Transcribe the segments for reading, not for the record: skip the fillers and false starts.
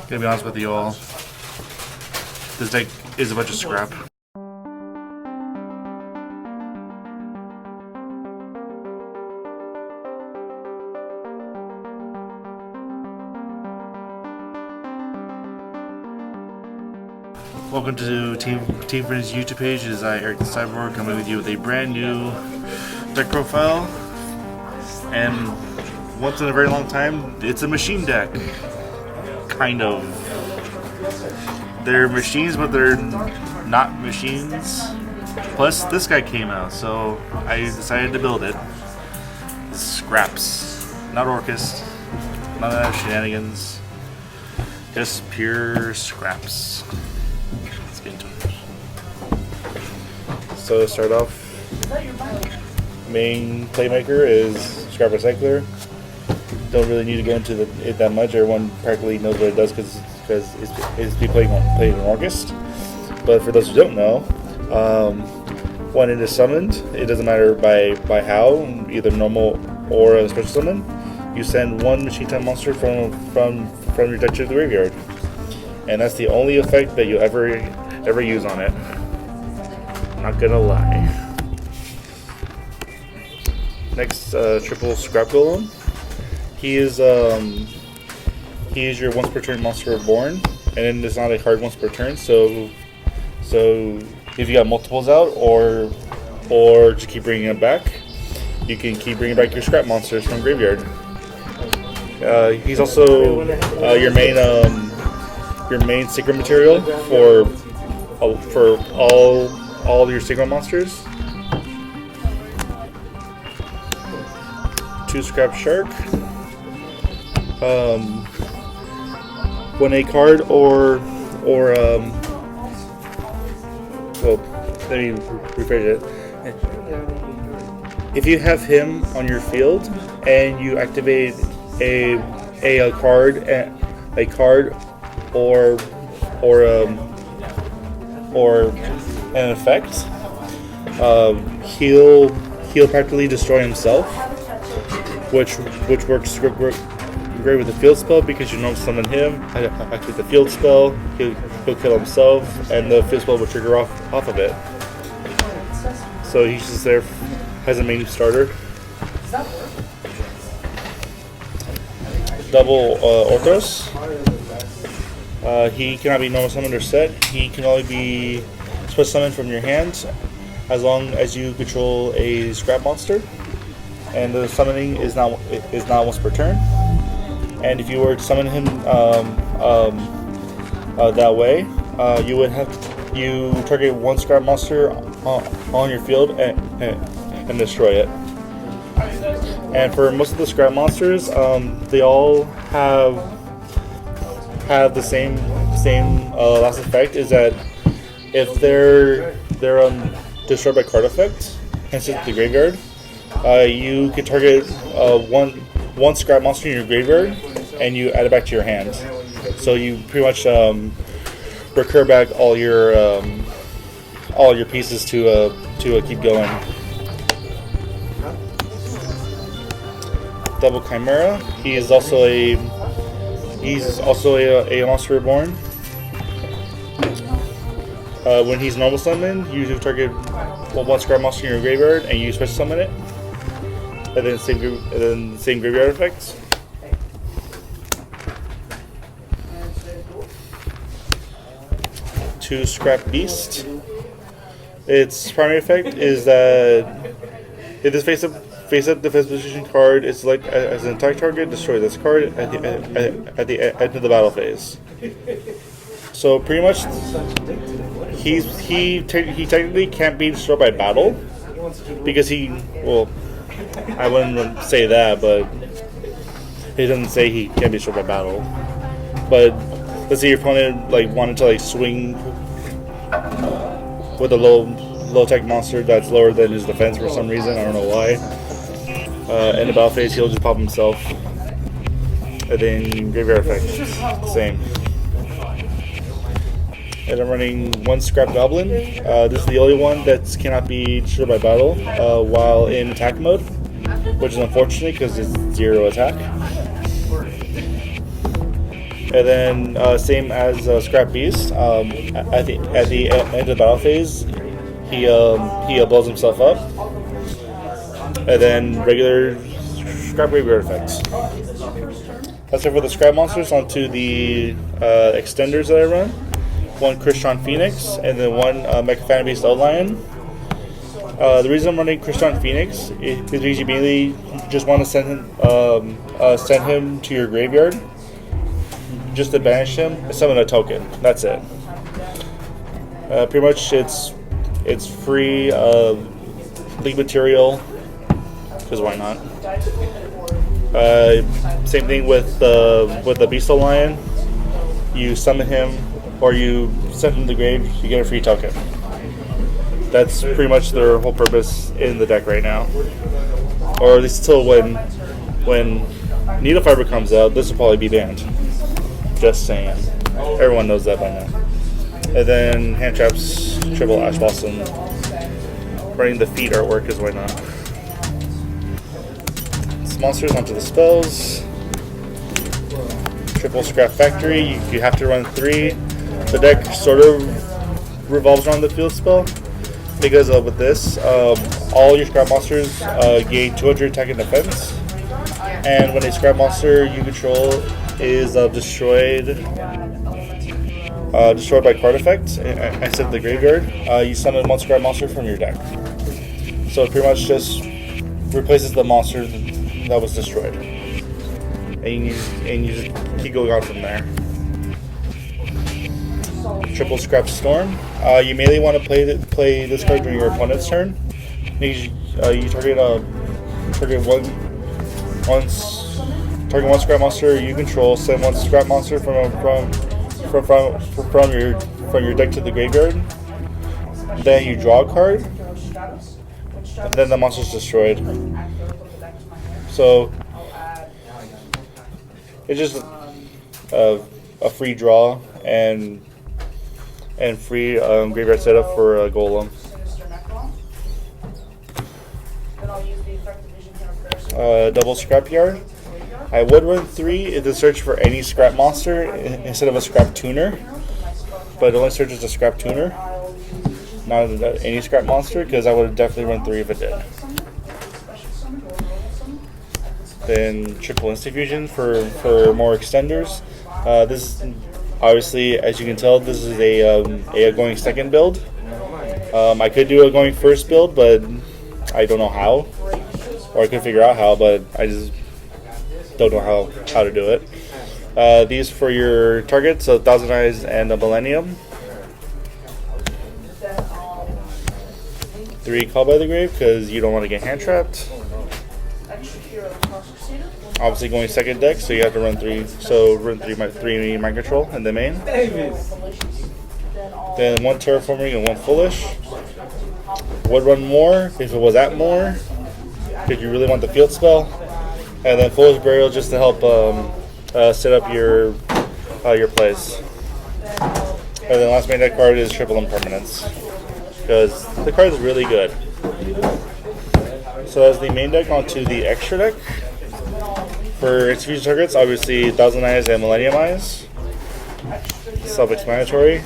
Gonna be honest with you all, this deck is a bunch of scrap. Welcome to Team Friends YouTube page. It is I, Eric the Cyborg, coming with you with a brand new deck profile. And once in a very long time, it's a machine deck. Kind of. They're machines, but they're not machines. Plus, this guy came out, so I decided to build it. Scraps. Not Orcust. None of that shenanigans. Just pure scraps. Let's get into it. So to start off, main playmaker is Scrap Recycler. Don't really need to go into it that much. Everyone practically knows what it does because it's played in August. But for those who don't know, when it is summoned, it doesn't matter by how, either normal or a special summon. You send one machine type monster from your deck to the graveyard, and that's the only effect that you ever use on it. Not gonna lie. Next, triple Scrap Golem. He is your once per turn monster reborn, and then it's not a card once per turn. So if you got multiples out, or just keep bringing them back, you can keep bringing back your scrap monsters from graveyard. He's also your main secret material for all your secret monsters. 2 Scrap Shark. When a card well, let me rephrase it. If you have him on your field and you activate a card or an effect, he'll practically destroy himself, which works great with the field spell because you don't summon him. Activate the field spell, he'll kill himself, and the field spell will trigger off of it. So he's just there as a main starter. Double Orthros. He cannot be normal summoned or set. He can only be special summoned from your hand as long as you control a scrap monster, and the summoning is not once per turn. And if you were to summon him that way, you target one scrap monster on your field and destroy it. And for most of the scrap monsters, they all have the same last effect, is that if they're destroyed by card effect and sent to the graveyard, you can target one scrap monster in your graveyard and you add it back to your hand. So you pretty much recur back all your pieces to keep going. Double Chimera. He's also a monster reborn. When he's normal summoned, you target one scrap monster in your graveyard and you special summon it, and then same graveyard effects. Two Scrap Beast. Its primary effect is that if this face-up defense position card is selected as an attack target, destroy this card at the end of the battle phase. So pretty much, he technically can't be destroyed by battle because I wouldn't say that, but it doesn't say he can't be destroyed by battle. But let's say your opponent wanted to swing with a low tech monster that's lower than his defense for some reason. I don't know why. In the battle phase, he'll just pop himself, and then graveyard effect, same. And I'm running 1 Scrap Goblin. This is the only one that cannot be destroyed by battle while in attack mode, which is unfortunate because it's 0 attack. And then same as Scrap Beast. At the end of the battle phase, he blows himself up. And then regular Scrap Graveyard effects. That's it for the Scrap Monsters. Onto the extenders that I run. One Crystron Phoenix, and then one Mecha Phantom Beast Outlion. The reason I'm running Crystron Phoenix is because you mainly just want to send him to your graveyard, just to banish him and summon a token. That's it. Pretty much, it's free league material, because why not? Same thing with the Beast Lion. You summon him, or you send him to the grave, you get a free token. That's pretty much their whole purpose in the deck right now. Or at least until when Needle Fiber comes out, this will probably be banned. Just saying. Everyone knows that by now. And then Hand Traps, Triple Ash Blossom. Running the feet artwork is why not. Monsters onto the spells. Triple Scrap Factory. You have to run 3. The deck sort of revolves around the field spell, because with this, all your scrap monsters gain 200 attack and defense, and when a scrap monster you control is destroyed by card effect instead of the graveyard, you summon one scrap monster from your deck. So it pretty much just replaces the monster that was destroyed, and you just keep going on from there. Triple Scrap Storm. You mainly want to play this card during your opponent's turn. You target one scrap monster you control. Send one scrap monster from your deck to the graveyard. Then you draw a card, and then the monster's destroyed. So it's just a free draw and free graveyard setup for a Golem. Double Scrapyard. I would run 3 to search for any scrap monster instead of a scrap tuner, but it only searches a scrap tuner, not any scrap monster, because I would definitely run 3 if it did. Then Triple Instant Fusion for more extenders. This obviously, as you can tell, this is a going second build. I could do a going first build, but I don't know how, or I could figure out how, but I just don't know how to do it. These for your targets, so Thousand Eyes and a Millennium. 3 Call by the Grave, because you don't want to get hand trapped. Obviously going second deck, so you have to run 3. So run 3 Mind Control in the main. Then 1 Terraforming and 1 Foolish. Would run more if it was at more, if you really want the field spell. And then Foolish Burial just to help set up your plays. And then last main deck card is Triple Impermanence, because the card is really good. So that's the main deck. Onto the extra deck. For execution targets, obviously Thousand Eyes and Millennium Eyes. Self-explanatory.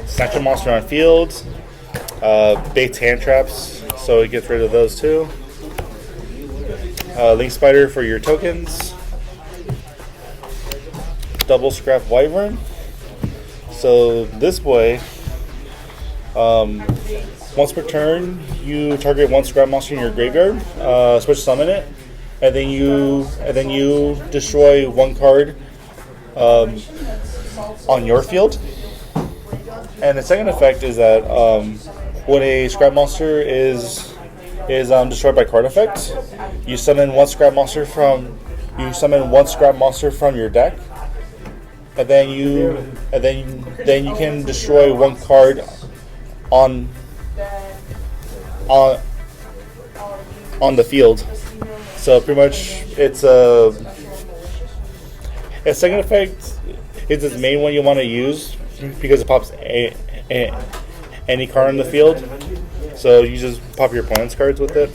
Snatch a monster on field. Baits hand traps, so it gets rid of those too. Link Spider for your tokens. Double Scrap Wyvern. So this boy, once per turn, you target 1 scrap monster in your graveyard. Switch summon it. And then you destroy 1 card on your field. And the second effect is that when a scrap monster is destroyed by card effect, you summon 1 scrap monster from your deck, and then you can destroy 1 card on the field. So pretty much, its second effect is its main one you want to use, because it pops any card on the field. So you just pop your opponent's cards with it.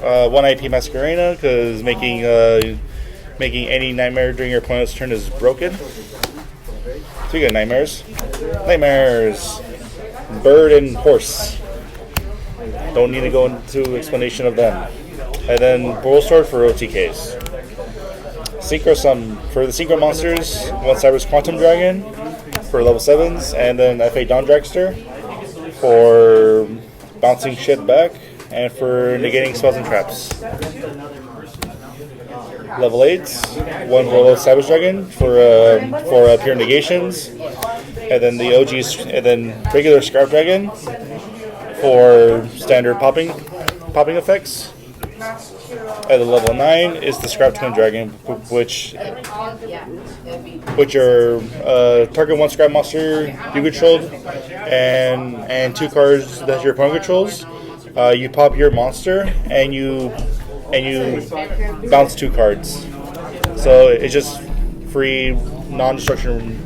1 IP Masquerena, because making making any nightmare during your opponent's turn is broken. So you got nightmares. Nightmares. Bird and horse. Don't need to go into explanation of them. And then Bull Sword for OTKs. Synchro Summon. For the Synchro monsters, one Cyber's Quantum Dragon for level 7s, and then FA Dawn Dragster for bouncing shit back, and for negating spells and traps. Level 8s, one Volo Savage Dragon for pure negations, and then the OG's, and then regular Scarf Dragon for standard popping effects. At the level 9 is the Scrap Twin Dragon, which are target one Scrap monster you controlled, and 2 cards that your opponent controls. You pop your monster and you bounce 2 cards. So it's just free non-destruction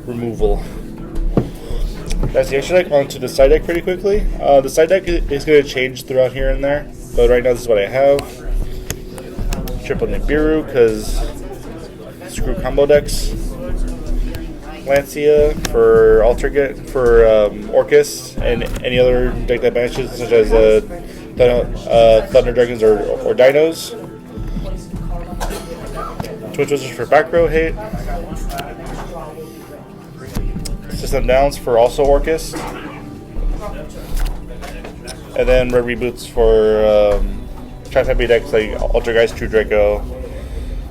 removal. That's the extra deck. Onto the side deck pretty quickly. The side deck is going to change throughout here and there, but right now this is what I have. Triple Nibiru, because screw combo decks. Lancia for Altergate, for Orcus, and any other deck that matches, such as Thunder Dragons or Dinos. Twitch Wizards for back row hate. System Downs for also Orcus. And then Red Reboots for Trap-heavy decks like Altergeist, True Draco,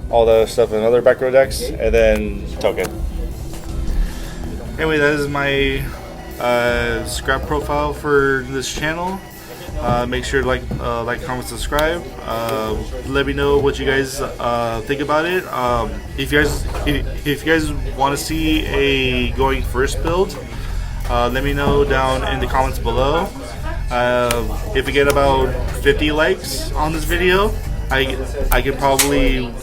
all that stuff in other back row decks, and then Token. Anyway, that is my scrap profile for this channel. Make sure to like, comment, subscribe. Let me know what you guys think about it. If you guys want to see a going first build, let me know down in the comments below. If we get about 50 likes on this video, I can probably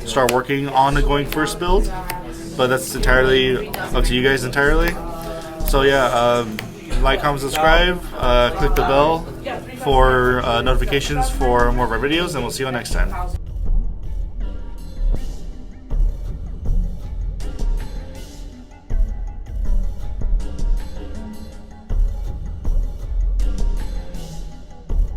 start working on a going first build, but that's entirely up to you guys entirely. So yeah, like, comment, subscribe, click the bell for notifications for more of our videos, and we'll see you next time.